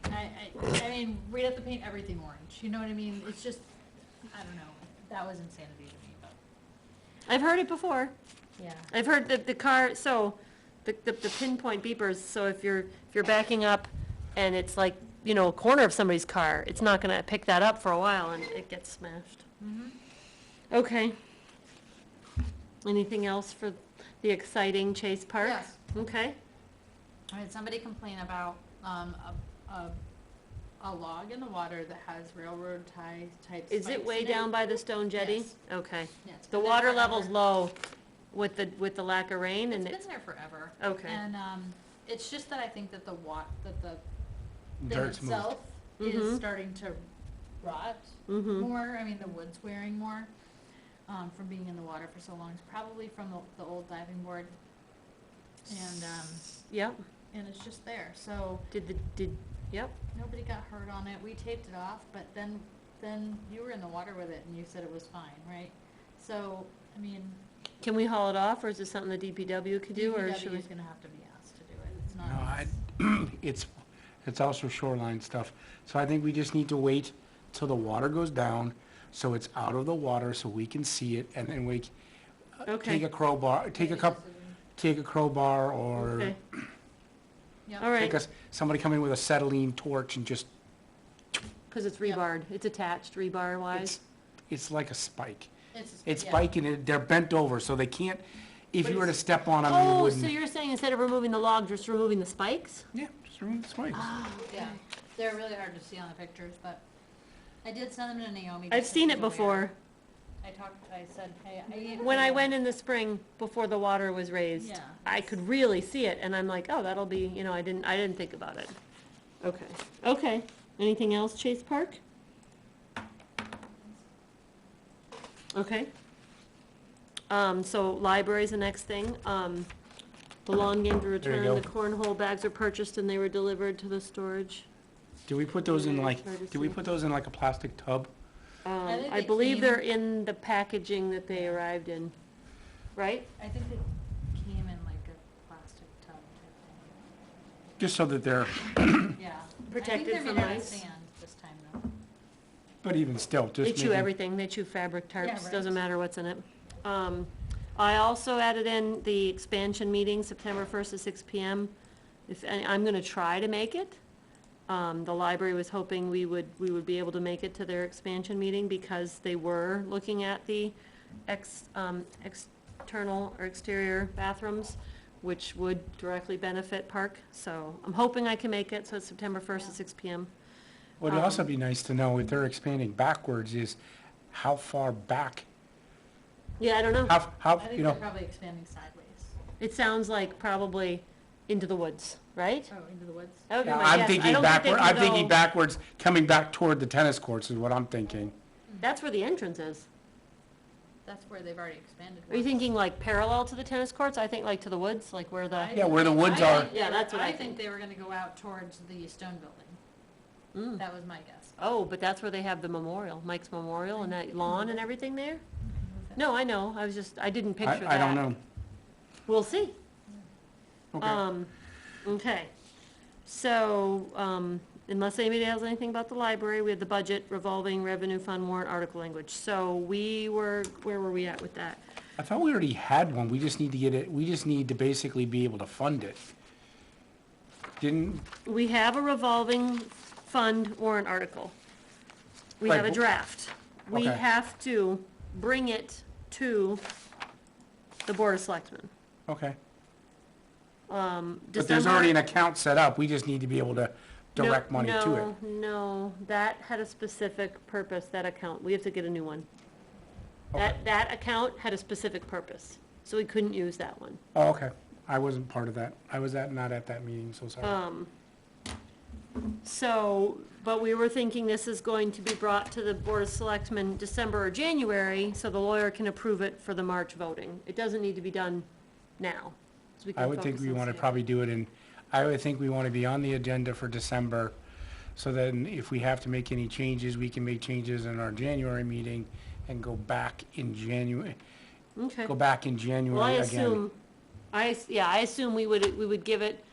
I mean, we'd have to paint everything orange, you know what I mean? It's just, I don't know, that was insanity to me, but, I've heard it before. yeah. I've heard that the car, so, the pinpoint beepers, so if you're backing up and it's like, you know, a corner of somebody's car, it's not gonna pick that up for a while and it gets smashed. Mhm. Okay. Anything else for the exciting Chase Park? Yes. Okay. I had somebody complain about, a log in the water that has railroad tie type Is it spikes way in down by the stone jetty? Yes. Okay. Yeah, it's The been there water forever. level's low with the lack of rain and It's it's, been there forever. okay. And, it's just that I think that the thing Dirt's moved. itself Mhm. is starting to rot Mhm. more. I mean, the wood's wearing more, from being in the water for so long. It's probably from the old diving board. Yep. And it's just there, so Yep. nobody got hurt on it. We taped it off, but then you were in the water with it and you said it was fine, right? So, I mean, Can we haul it off or is it something the DPW could do or should DPW we? is gonna have to be asked to do it. It's not. No, it's also shoreline stuff. So I think we just need to wait till the water goes down, so it's out of the water, so we can see it, and then take Okay. a crowbar, take a crowbar, or Okay. Yep. All right. somebody come in with a acetylene torch and just, Because it's Yep. rebarred. It's attached rebar wise. it's like a spike. Yeah. It's spiking, and they're bent over, so they can't, if But you were to it's- step on them, you Oh, wouldn't. so you're saying instead of removing the log, just removing the spikes? Yeah, just remove the spikes. Yeah, they're really hard to see on the pictures, but I did send them to Naomi. I've just so seen she's it aware. before. I said, hey, When I went in the spring, before the water was raised, Yeah. I could really see it, and I'm like, oh, that'll be, I didn't think about it. Okay. Anything else, Chase Park? Okay. So library's the next thing. The lawn games were There you returned, the go. cornhole bags were purchased, and they were delivered to the storage. Do we put those in like, Hard to do we see. put those in like a plastic tub? think I they believe came- they're in the packaging that they arrived in, right? I think it came in like a plastic tub type Just so that they're, thing. Yeah. Protected I think from they're made out of ice. sand this time though. but even still, They just chew making, everything, they chew fabric Yeah, tarps, right. doesn't matter what's in it. I also added in the expansion meeting, September 1st at 6 PM. I'm gonna try to make it. The library was hoping we would be able to make it to their expansion meeting because they were looking at the external or exterior bathrooms, which would directly benefit Park. So I'm hoping I can make it, so it's September 1st at 6 PM. would also be nice to know if they're expanding backwards is how far back, Yeah, I don't know. how, I think you they're know, probably expanding sideways. It sounds like probably into the woods, right? Oh, into the woods? That would be my I'm guess. I thinking don't think they backward, can I'm thinking go- backwards, coming back toward the tennis courts is what I'm thinking. That's where the entrance is. That's where they've already expanded. Are you once. thinking like parallel to the tennis courts? I think like to the woods, like where the, Yeah, where the woods are. Yeah, that's what I I think. think they were gonna go out towards the stone building. Mm. That was my guess. Oh, but that's where they have the memorial, Mike's Memorial and that lawn and everything there? No, I know, I didn't picture that. I don't know. We'll see. Okay. Okay. So, unless anybody has anything about the library, we had the budget revolving revenue fund warrant article language. So where were we at with that? I thought we already had one, we just need to get it, we just need to basically be able to fund it. Didn't, We have a revolving fund warrant article. We Right, have a wh- draft. We Okay. have to bring it to the Board of Selectmen. okay. But there's already an account set up, we just need to be able to direct money to it. No, that had a specific purpose, that account. We have to get a new one. Okay. That account had a specific purpose, so we couldn't use that one. Oh, okay, I wasn't part of that, I was not at that meeting, so sorry. So, but we were thinking this is going to be brought to the Board of Selectmen December or January, so the lawyer can approve it for the March voting. It doesn't need to be done now. So we can I would think focus we on want to state. probably do it in, I would think we want to be on the agenda for December, so then if we have to make any changes, we can make changes in our January meeting and go back in January, Okay. go back in Well, I January again. assume, I assume we would give it,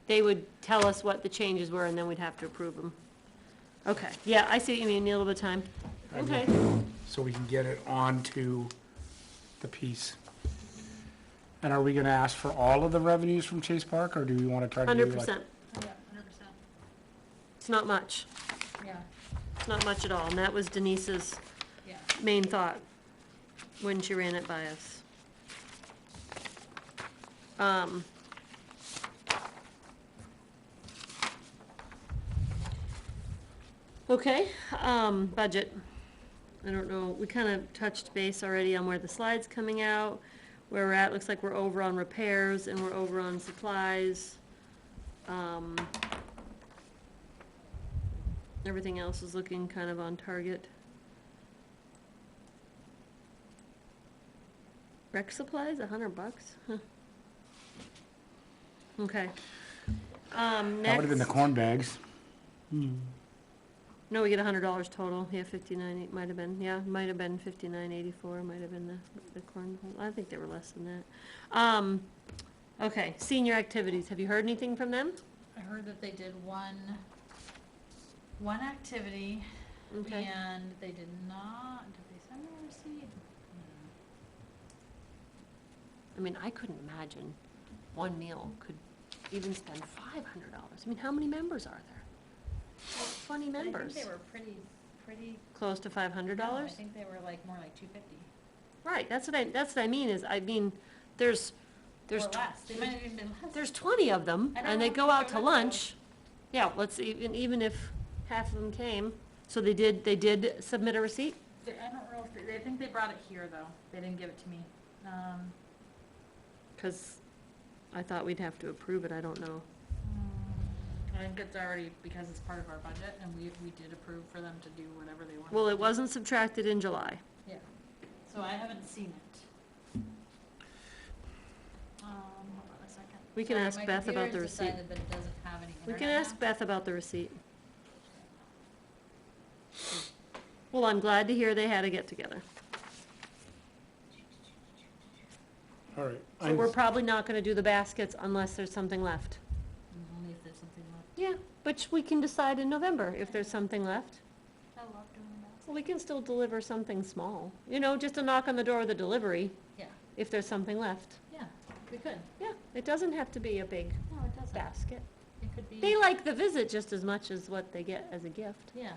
they would tell us what the changes were, and then we'd have to approve them. Okay, yeah, I see what you mean, need a little bit of time. I mean, Okay, So we can get it onto the piece. And are we gonna ask for all of the revenues from Chase Park, or do we want to try to do like? 100%. Yeah, 100%. It's not much. Yeah, It's not much at all, and that was Denise's yeah. main thought when she ran it by us. Okay, budget. I don't know, we kind of touched base already on where the slide's coming out, where we're at, looks like we're over on repairs and we're over on supplies. Everything else is looking kind of on target. Rec supplies, $100? Huh. Okay. That would've been the Next, corn bags. no, we get $100 total, yeah, 59, it might have been, yeah, might have been 59.84, might have been the corn, I think they were less than that. Okay, senior activities, have you heard anything from them? I heard that they did one activity, Okay. and they did they send me a receipt? I mean, I couldn't imagine one meal could even spend $500. I mean, how many members are there? 20 I members. think they were pretty, Close to $500? no, I think they were like more like 250. Right, that's what I mean, there's Or less, they might have even been less. there's 20 of them, I don't and they know go if out I to read lunch. Yeah, let's even if half of them came, so they did submit a receipt? I don't know if, I think they brought it here, though. They didn't give it to me. Because I thought we'd have to approve it, I don't know. I think it's already, because it's part of our budget, and we did approve for them to do whatever they wanted. Well, to it do. wasn't subtracted in July. Yeah, so I haven't seen it. Hold on a second. We can Sorry, ask my Beth about the computer's receipt. decided that it doesn't have any We internet can ask now. Beth about the receipt. Well, I'm glad to hear they had a get-together. All right. So we're probably not gonna do the baskets unless there's something left. Only if there's something left. Yeah, but we can decide in November if there's something left. I love doing that. Well, we can still deliver something small, you know, just a knock on the door with a delivery, Yeah, if there's something left. yeah, we could. Yeah, it doesn't have to be a big No, it doesn't. basket. It could be. They like the visit just as much as what they get as a gift. Yeah,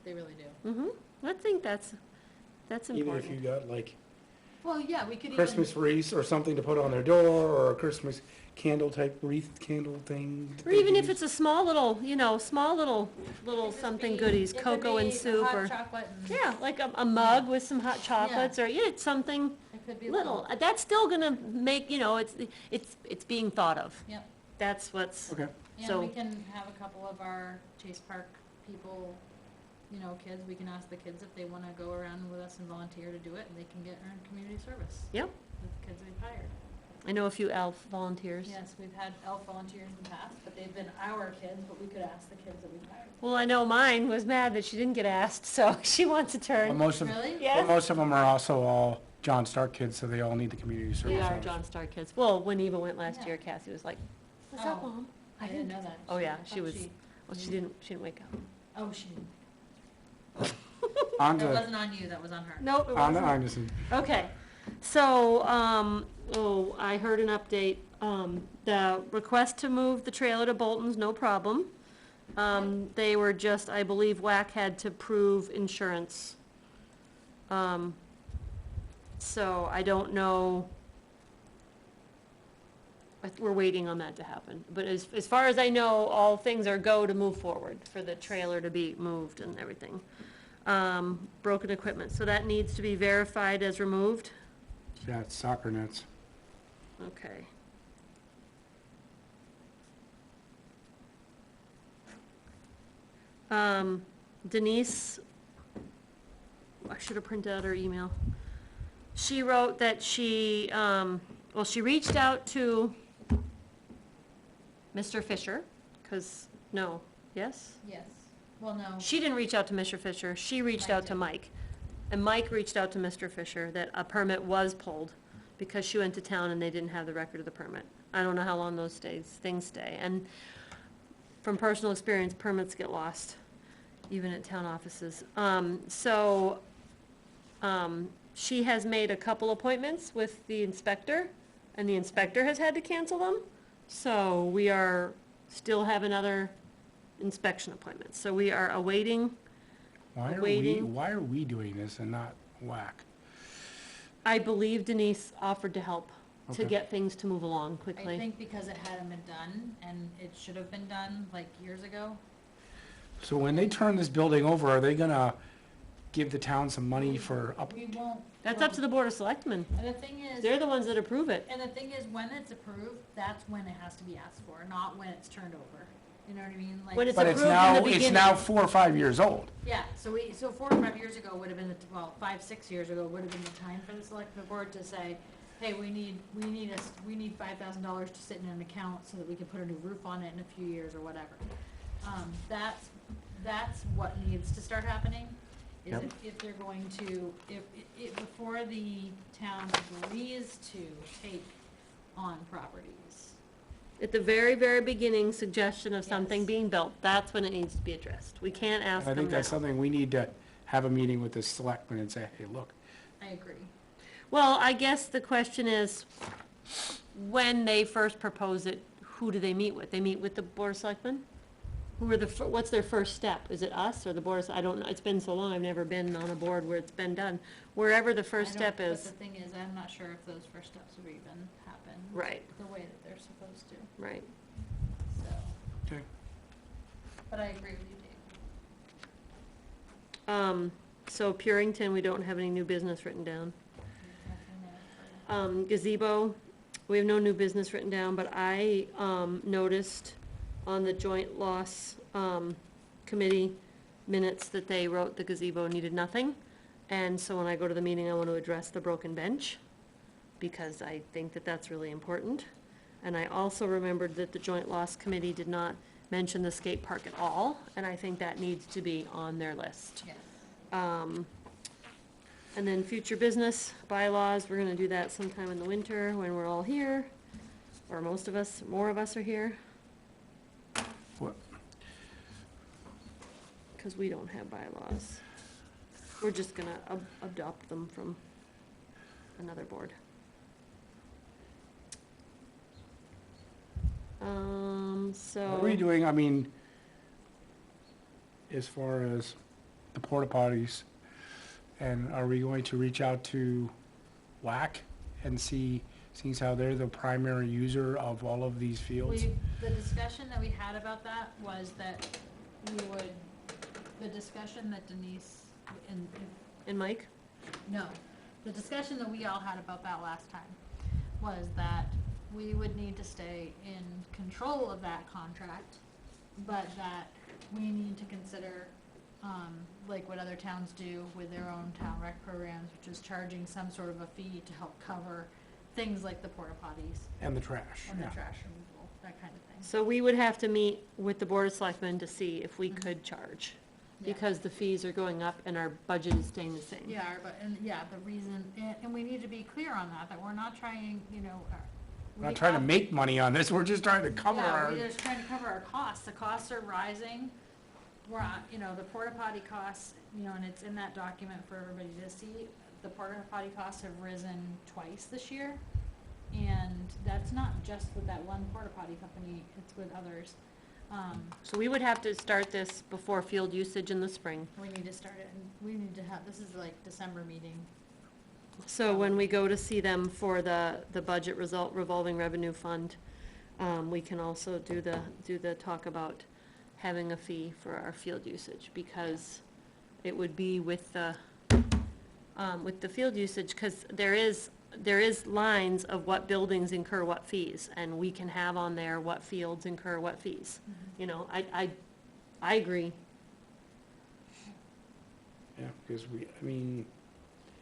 they really do. Mm-hmm, I think that's Even if you important. got like Well, yeah, we could even. Christmas wreaths or something to put on their door, or a Christmas candle type wreath candle thing. that Or they even if use. it's a small little, you know, little Could just something be- goodies, it could cocoa and be soup hot or, chocolate and. yeah, like a mug with some hot chocolates or, yeah, it's something It could be little. That's still gonna make, you know, it's being thought of. Yep. That's what's, Okay, And So- we can have a couple of our Chase Park people, you know, kids, we can ask the kids if they wanna go around with us and volunteer to do it, and they can get earned community service yep. with the kids we've hired. I know a few ELF volunteers. Yes, we've had ELF volunteers in the past, but they've been our kids, but we could ask the kids that we've hired. Well, I know mine was mad that she didn't get asked, so she wants a well, turn. most of, Really? Yes. well, most of them are also all John Stark kids, so they all need the community service. We are hours. John Star kids. Well, when Eva went last Yeah. year, Cassie was like, what's up, Oh, Mom? I didn't know that. Oh, yeah, I she thought was, well, she didn't wake up. Oh, she didn't. On That to, wasn't on you, that was on her. Nope, it on to wasn't. Anderson. Okay, so, I heard an update, the request to move the trailer to Bolton's, no problem. They were just, I believe WAC had to prove insurance. So I don't know. We're waiting on that to happen, but as far as I know, all things are go to move forward for the trailer to be moved and everything. Broken equipment, so that needs to be verified as removed? Yeah, it's soccer nets. Okay. Denise, I should have printed out her email. She wrote that she, well, she reached out to Mr. Fisher, yes? Yes, well, no, She didn't reach out to Mr. Fisher, she reached Mike out to did. Mike. And Mike reached out to Mr. Fisher that a permit was pulled because she went to town and they didn't have the record of the permit. I don't know how long those things stay. And from personal experience, permits get lost, even at town offices. She has made a couple appointments with the inspector, and the inspector has had to cancel them. So we still have another inspection appointment. So we are awaiting. Waiting. Why are we doing this and not WAC? I believe Denise offered to help to Okay. get things to move along I quickly. think because it hadn't been done, and it should have been done like years ago. So when they turn this building over, are they gonna give the town some money for We won't. That's up to the Board of Selectmen. And the thing is, They're the ones that approve it. and the thing is, when it's approved, that's when it has to be asked for, not when it's turned over. You know what I mean? Like. When it's But it's approved in now, the it's beginning. now 4 or 5 years old. Yeah, so 4 or 5 years ago would have been, well, 5, 6 years ago would have been the time for the selectmen board to say, hey, we need $5,000 to sit in an account so that we can put a new roof on it in a few years or whatever. That's what needs to start happening, is Yep. if they're going to, if before the town agrees to take on properties. At the very, very beginning, suggestion of something Yes. being built, that's when it needs to be addressed. We can't ask I them think that's now. something we need to have a meeting with the selectmen and say, hey, look, I agree. Well, I guess the question is, when they first propose it, who do they meet with? They meet with the Board of Selectmen? Who are what's their first step? Is it us or the Board of, I don't know, it's been so long, I've never been on a board where it's been done. Wherever the first I don't- step is, But the thing is, I'm not sure if those first steps would even happen. Right. The way that they're supposed to, right. so, okay, but I agree with you, Dave. So Purington, we don't have any new business written down. Gazebo, we have no new business written down, but I, noticed on the joint loss, committee minutes that they wrote the gazebo needed nothing. And so when I go to the meeting, I want to address the broken bench, because I think that that's really important. And I also remembered that the joint loss committee did not mention the skate park at all, and I think that needs to be on their list. Yes. And then future business bylaws, we're gonna do that sometime in the winter when we're all here, or most of us, more of us are here, What- because we don't have bylaws. We're just gonna adopt them from another board. What are we doing, I mean, as far as the porta potties, and are we going to reach out to WAC and see, seeing how they're the primary user of all of these fields? The discussion that we had about that was that we would, the discussion that Denise and, And Mike? no, the discussion that we all had about that last time was that we would need to stay in control of that contract, but that we need to consider, like what other towns do with their own town rec programs, which is charging some sort of a fee to help cover things like the porta potties And the trash, and the yeah. trash removal, that kind of thing. So we would have to meet with the Board of Selectmen to see if we could charge, Yeah. because the fees are going up and our budget is staying the same. Yeah, but, and, yeah, the reason, and we need to be clear on that we're not trying, We're not trying to make money on this, we're just trying to cover Yeah, our, we're just trying to cover our costs. The costs are rising. We're on, the porta potty costs, and it's in that document for everybody to see. The porta potty costs have risen twice this year. And that's not just with that one porta potty company, it's with others. So we would have to start this before field usage in the spring. We need to start it, and we need to have, this is like December meeting. So when we go to see them for the budget result revolving revenue fund, we can also do the talk about having a fee for our field usage, because it would be with the field usage, because there is lines of what buildings incur what fees, and we can have on there what fields incur what fees. I agree. yeah, because we, I mean,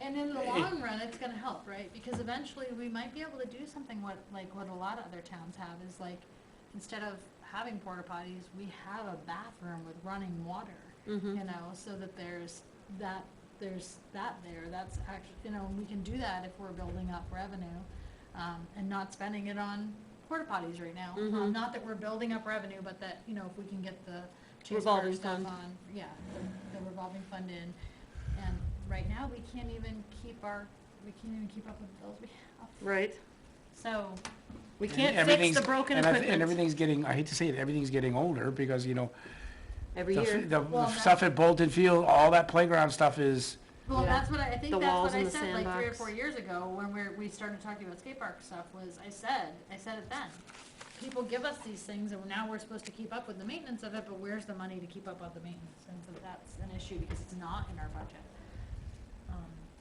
And in the long run, it's gonna help, right? Because eventually, we might be able to do something what a lot of other towns have, is like, instead of having porta potties, we have a bathroom with running water, so that there's that there, that's actually, we can do that if we're building up revenue, and not spending it on porta potties right now. Not that we're building up revenue, but that, if we can get the chase Revolving card stuff fund. on, yeah, the revolving fund in. And right now, we can't even keep up with the bills we have. Right. So, We and can't fix everything's- the broken and I- equipment And everything's getting, I hate to say it, everything's getting older, because, every the year. Well, stuff at Bolton Field, all that playground stuff is, well, Yeah. that's what I think The that's walls what I and the said like 3 or sandbox. 4 years ago when we started talking about skate park stuff, was I said it then. People give us these things, and now we're supposed to keep up with the maintenance of it, but where's the money to keep up with the maintenance? And so that's an issue, because it's not in our budget.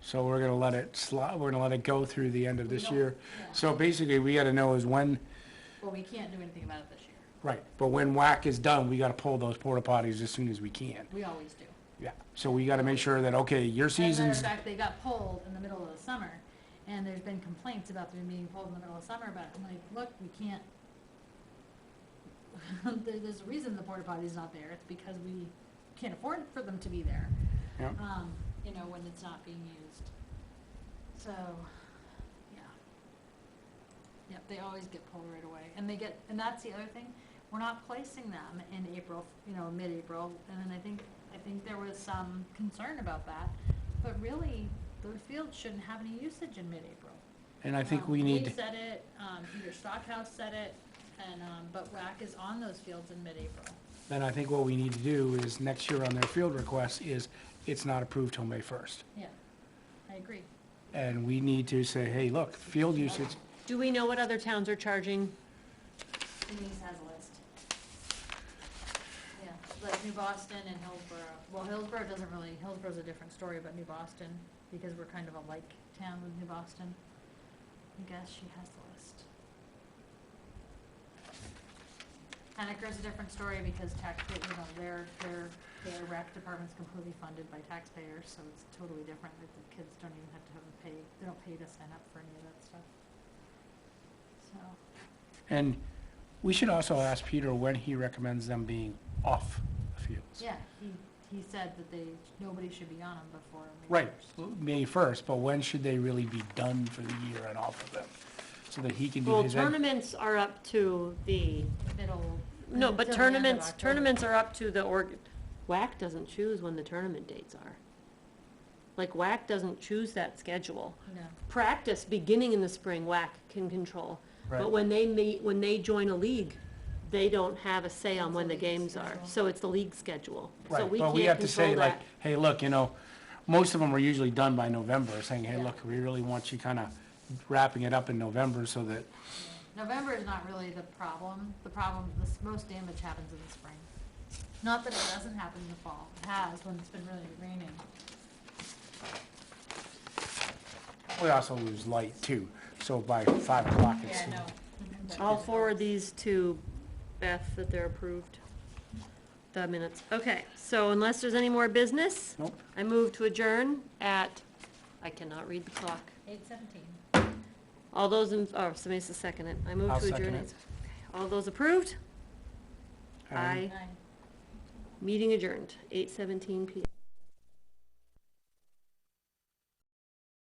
so we're gonna let it we're gonna let it go through the end of We this don't- year. yeah. So basically, we gotta know is when, Well, we can't do anything about it this year. right, but when WAC is done, we gotta pull those porta potties as soon as we can. We always do. Yeah, so we gotta make sure that, okay, your As a matter of season's, fact, they got pulled in the middle of the summer, and there's been complaints about them being pulled in the middle of summer, but I'm like, look, we can't. There's a reason the porta potty's not there, it's because we can't afford for them to be there. yeah. When it's not being used. So, yeah. Yep, they always get pulled right away, and that's the other thing, we're not placing them in April, mid-April, and then I think there was some concern about that, but really, the field shouldn't have any usage in mid-April. And I think we need, We said it, Peter Stockhouse said it, and, but WAC is on those fields in mid-April. then I think what we need to do is, next year on their field requests, is it's not approved till May 1st. Yeah, I agree. And we need to say, hey, look, field usage, Do we know what other towns are charging? Denise has a list. Yeah, like New Boston and Hillsborough. Well, Hillsborough doesn't really, Hillsborough's a different story, but New Boston, because we're kind of a like town with New Boston. I guess she has the list. Henniker's a different story because their rec department's completely funded by taxpayers, so it's totally different. Like, the kids don't even have to pay, they don't pay to sign up for any of that stuff. So, And we should also ask Peter when he recommends them being off the fields. yeah, he said that nobody should be on them before May Right, 1st. May 1st, but when should they really be done for the year and off of them? So that he can do Well, his. tournaments are up to the, Middle. no, but until the end of tournaments October. are up to the WAC doesn't choose when the tournament dates are. Like, WAC doesn't choose that schedule. No. Practice beginning in the spring, WAC can control. Right. But when they join a league, they don't have a say on It's when a the league games are. schedule. So it's the league schedule. So Right, we but we can't have to say control like, that. hey, look, most of them are usually done by November, saying, hey, Yeah. look, we really want you kind of wrapping it up in November so that, November is not really the problem. The problem, most damage happens in the spring. Not that it doesn't happen in the fall. It has when it's been really raining. we also lose light too. So by 5 o'clock, it's. Yeah, no. I'll forward these to Beth that they're approved, the minutes. Okay, so unless there's any more business, Nope. I move to adjourn at, I cannot read the clock. 8:17. All those somebody has to second it. I move I'll to second adjourn. it. All those approved? Aye. Meeting adjourned, 8:17 PM.